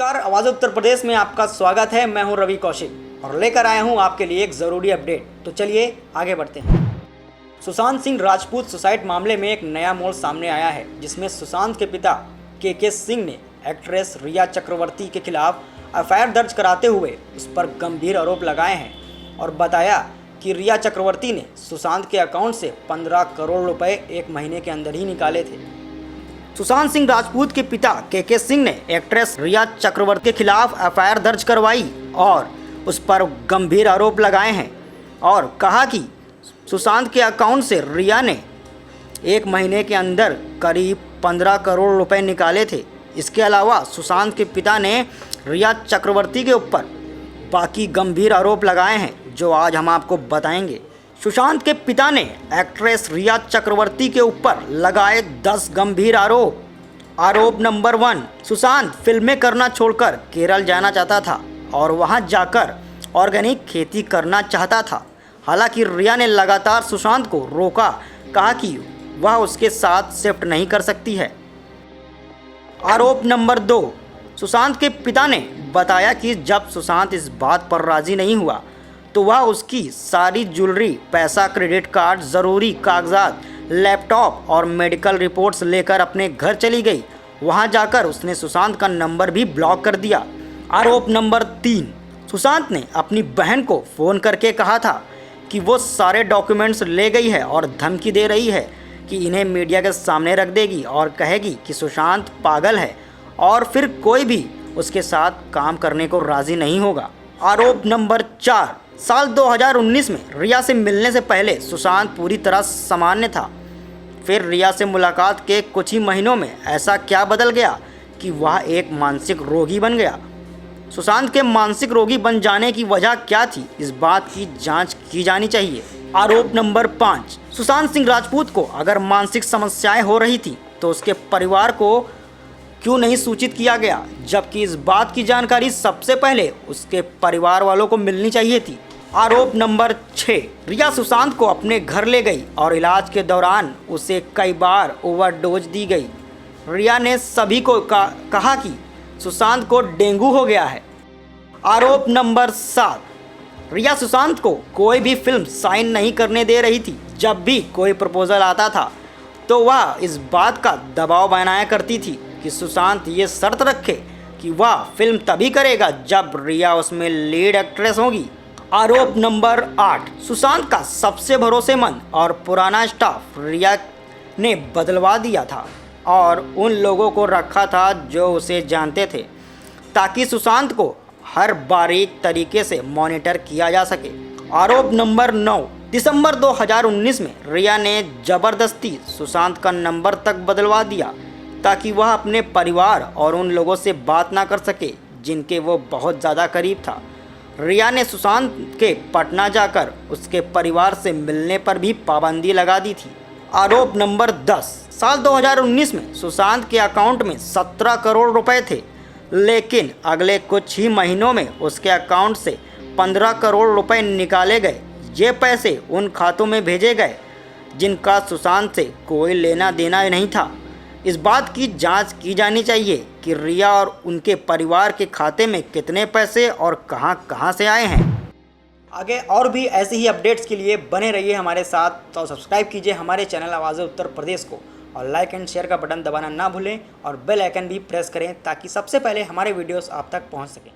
नमस्कार, आवाज़ उत्तर प्रदेश में आपका स्वागत है। मैं हूं रवि कौशिक और लेकर आया हूं आपके लिए एक ज़रूरी अपडेट। तो चलिए आगे बढ़ते हैं। सुशांत सिंह राजपूत सुसाइड मामले में एक नया मोड़ सामने आया है, जिसमें सुशांत के पिता के सिंह ने एक्ट्रेस रिया चक्रवर्ती के खिलाफ एफआईआर दर्ज कराते हुए उस पर गंभीर आरोप लगाए हैं और बताया कि रिया चक्रवर्ती ने सुशांत के अकाउंट से 15 करोड़ रुपए एक महीने के अंदर ही निकाले थे। सुशांत सिंह राजपूत के पिता के सिंह ने एक्ट्रेस रिया चक्रवर्ती के खिलाफ एफआईआर दर्ज करवाई और उस पर गंभीर आरोप लगाए हैं और कहा कि सुशांत के अकाउंट से रिया ने एक महीने के अंदर करीब 15 करोड़ रुपए निकाले थे। इसके अलावा सुशांत के पिता ने रिया चक्रवर्ती के ऊपर बाकी गंभीर आरोप लगाए हैं, जो आज हम आपको बताएंगे। सुशांत के पिता ने एक्ट्रेस रिया चक्रवर्ती के ऊपर लगाए 10 गंभीर आरोप। आरोप नंबर 1, सुशांत फिल्में करना छोड़कर केरल जाना चाहता था और वहां जाकर ऑर्गेनिक खेती करना चाहता था। हालांकि रिया ने लगातार सुशांत को रोका, कहा कि वह उसके साथ शिफ्ट नहीं कर सकती है। आरोप नंबर 2, सुशांत के पिता ने बताया कि जब सुशांत इस बात पर राज़ी नहीं हुआ तो वह उसकी सारी ज्वेलरी, पैसा, क्रेडिट कार्ड, ज़रूरी कागजात, लैपटॉप और मेडिकल रिपोर्ट्स लेकर अपने घर चली गई। वहां जाकर उसने सुशांत का नंबर भी ब्लॉक कर दिया। आरोप नंबर 3, सुशांत ने अपनी बहन को फ़ोन करके कहा था कि वो सारे डॉक्यूमेंट्स ले गई है और धमकी दे रही है कि इन्हें मीडिया के सामने रख देगी और कहेगी कि सुशांत पागल है और फिर कोई भी उसके साथ काम करने को राज़ी नहीं होगा। आरोप नंबर 4, साल 2019 में रिया से मिलने से पहले सुशांत पूरी तरह सामान्य था। फिर रिया से मुलाकात के कुछ ही महीनों में ऐसा क्या बदल गया कि वह एक मानसिक रोगी बन गया। सुशांत के मानसिक रोगी बन जाने की वजह क्या थी, इस बात की जांच की जानी चाहिए। आरोप नंबर 5, सुशांत सिंह राजपूत को अगर मानसिक समस्याएं हो रही थी तो उसके परिवार को क्यों नहीं सूचित किया गया, जबकि इस बात की जानकारी सबसे पहले उसके परिवार वालों को मिलनी चाहिए थी। आरोप नंबर 6, रिया सुशांत को अपने घर ले गई और इलाज के दौरान उसे कई बार ओवरडोज दी गई। रिया ने सभी को कहा कि सुशांत को डेंगू हो गया है। आरोप नंबर 7, रिया सुशांत को कोई भी फिल्म साइन नहीं करने दे रही थी। जब भी कोई प्रपोजल आता था तो वह इस बात का दबाव बनाया करती थी कि सुशांत ये शर्त रखे कि वह फिल्म तभी करेगा जब रिया उसमें लीड एक्ट्रेस होगी। आरोप नंबर 8, सुशांत का सबसे भरोसेमंद और पुराना स्टाफ रिया ने बदलवा दिया था और उन लोगों को रखा था जो उसे जानते थे, ताकि सुशांत को हर बारीक तरीके से मॉनिटर किया जा सके। आरोप नंबर 9, दिसंबर 2019 में रिया ने ज़बरदस्ती सुशांत का नंबर तक बदलवा दिया ताकि वह अपने परिवार और उन लोगों से बात ना कर सके जिनके वो बहुत ज़्यादा करीब था। रिया ने सुशांत के पटना जाकर उसके परिवार से मिलने पर भी पाबंदी लगा दी थी। आरोप नंबर 10, साल 2019 में सुशांत के अकाउंट में 17 करोड़ रुपए थे, लेकिन अगले कुछ ही महीनों में उसके अकाउंट से 15 करोड़ रुपए निकाले गए। ये पैसे उन खातों में भेजे गए जिनका सुशांत से कोई लेना देना नहीं था। इस बात की जांच की जानी चाहिए कि रिया और उनके परिवार के खाते में कितने पैसे और कहां से आए हैं। आगे और भी ऐसे ही अपडेट्स के लिए बने रहिए हमारे साथ। तो सब्सक्राइब कीजिए हमारे चैनल आवाज़ उत्तर प्रदेश को और लाइक एंड शेयर का बटन दबाना ना भूलें और बेल आइकन भी प्रेस करें ताकि सबसे पहले हमारे वीडियोस आप तक पहुंच सकें।